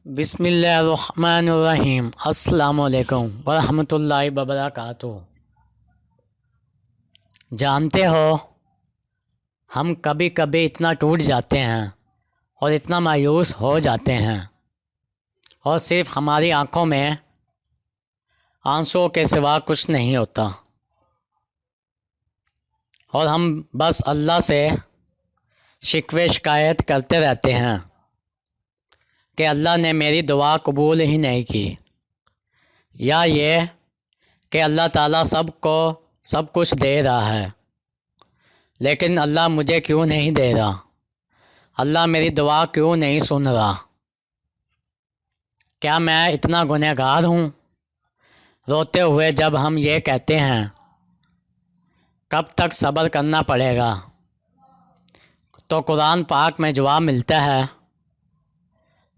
بسم اللہ الرحمن الرحیم۔ السلام علیکم ورحمۃ اللہ وبرکاتہ۔ جانتے ہو، ہم کبھی کبھی اتنا ٹوٹ جاتے ہیں اور اتنا مایوس ہو جاتے ہیں، اور صرف ہماری آنکھوں میں آنسوں کے سوا کچھ نہیں ہوتا، اور ہم بس اللہ سے شکوے شکایت کرتے رہتے ہیں کہ اللہ نے میری دعا قبول ہی نہیں کی، یا یہ کہ اللہ تعالیٰ سب کو سب کچھ دے رہا ہے لیکن اللہ مجھے کیوں نہیں دے رہا، اللہ میری دعا کیوں نہیں سن رہا۔ کیا میں اتنا گنہگار ہوں؟ روتے ہوئے جب ہم یہ کہتے ہیں، کب تک صبر کرنا پڑے گا، تو قرآن پاک میں جواب ملتا ہے،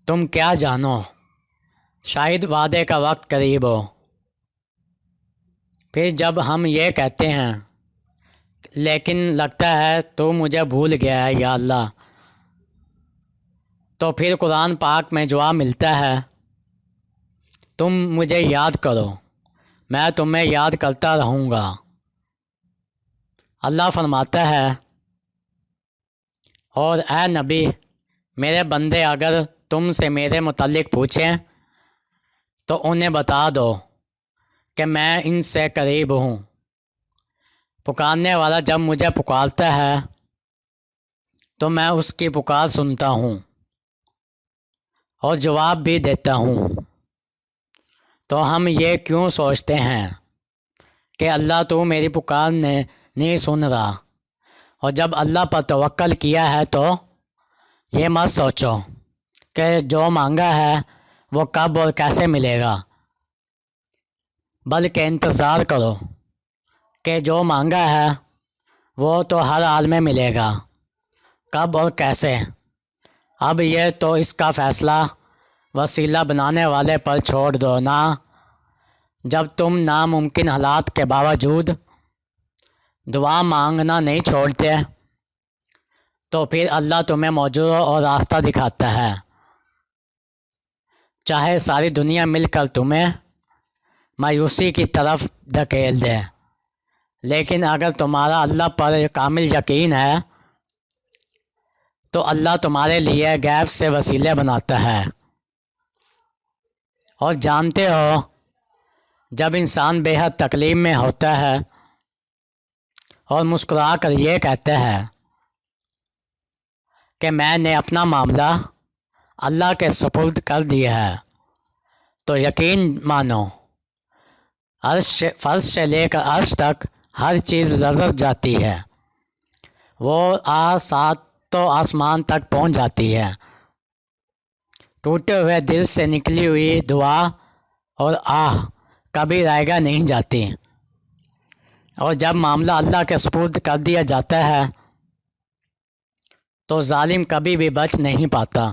تم کیا جانو، شاید وعدے کا وقت قریب ہو۔ پھر جب ہم یہ کہتے ہیں، لیکن لگتا ہے تو مجھے بھول گیا ہے یا اللہ، تو پھر قرآن پاک میں جواب ملتا ہے، تم مجھے یاد کرو، میں تمہیں یاد کرتا رہوں گا۔ اللہ فرماتا ہے، اور اے نبی، میرے بندے اگر تم سے میرے متعلق پوچھیں تو انہیں بتا دو کہ میں ان سے قریب ہوں، پکارنے والا جب مجھے پکارتا ہے تو میں اس کی پکار سنتا ہوں اور جواب بھی دیتا ہوں۔ تو ہم یہ کیوں سوچتے ہیں کہ اللہ تو میری پکار نہیں سن رہا، اور جب اللہ پر توکل کیا ہے تو یہ مت سوچو کہ جو مانگا ہے وہ کب اور کیسے ملے گا، بلکہ انتظار کرو کہ جو مانگا ہے وہ تو ہر حال میں ملے گا، کب اور کیسے، اب یہ تو اس کا فیصلہ وسیلہ بنانے والے پر چھوڑ دو نا۔ جب تم ناممکن حالات کے باوجود دعا مانگنا نہیں چھوڑتے تو پھر اللہ تمہیں موجود اور راستہ دکھاتا ہے، چاہے ساری دنیا مل کر تمہیں مایوسی کی طرف دھکیل دے، لیکن اگر تمہارا اللہ پر کامل یقین ہے تو اللہ تمہارے لیے غیب سے وسیلے بناتا ہے۔ اور جانتے ہو، جب انسان بے حد تکلیف میں ہوتا ہے اور مسکرا کر یہ کہتا ہے کہ میں نے اپنا معاملہ اللہ کے سپرد کر دیا ہے، تو یقین مانو، فرش سے لے کر عرش تک ہر چیز لرز جاتی ہے، وہ ساتوں آسمان تک پہنچ جاتی ہے۔ ٹوٹے ہوئے دل سے نکلی ہوئی دعا اور آہ کبھی رائگاں نہیں جاتی، اور جب معاملہ اللہ کے سپرد کر دیا جاتا ہے تو ظالم کبھی بھی بچ نہیں پاتا،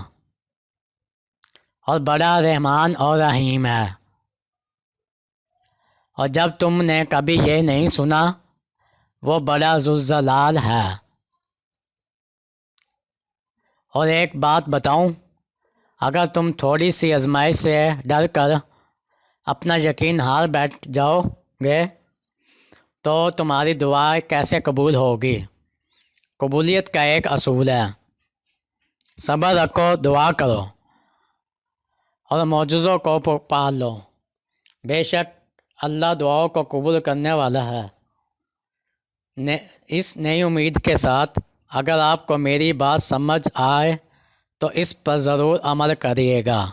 اور بڑا رحمان اور رحیم ہے۔ اور جب تم نے کبھی یہ نہیں سنا، وہ بڑا ذوالجلال ہے۔ اور ایک بات بتاؤں، اگر تم تھوڑی سی آزمائش سے ڈر کر اپنا یقین ہار بیٹھ جاؤ گے تو تمہاری دعا کیسے قبول ہوگی؟ قبولیت کا ایک اصول ہے، صبر رکھو، دعا کرو اور معجزوں کو پال لو، بے شک اللہ دعاؤں کو قبول کرنے والا ہے۔ اس نئی امید کے ساتھ، اگر آپ کو میری بات سمجھ آئے تو اس پر ضرور عمل کریے گا۔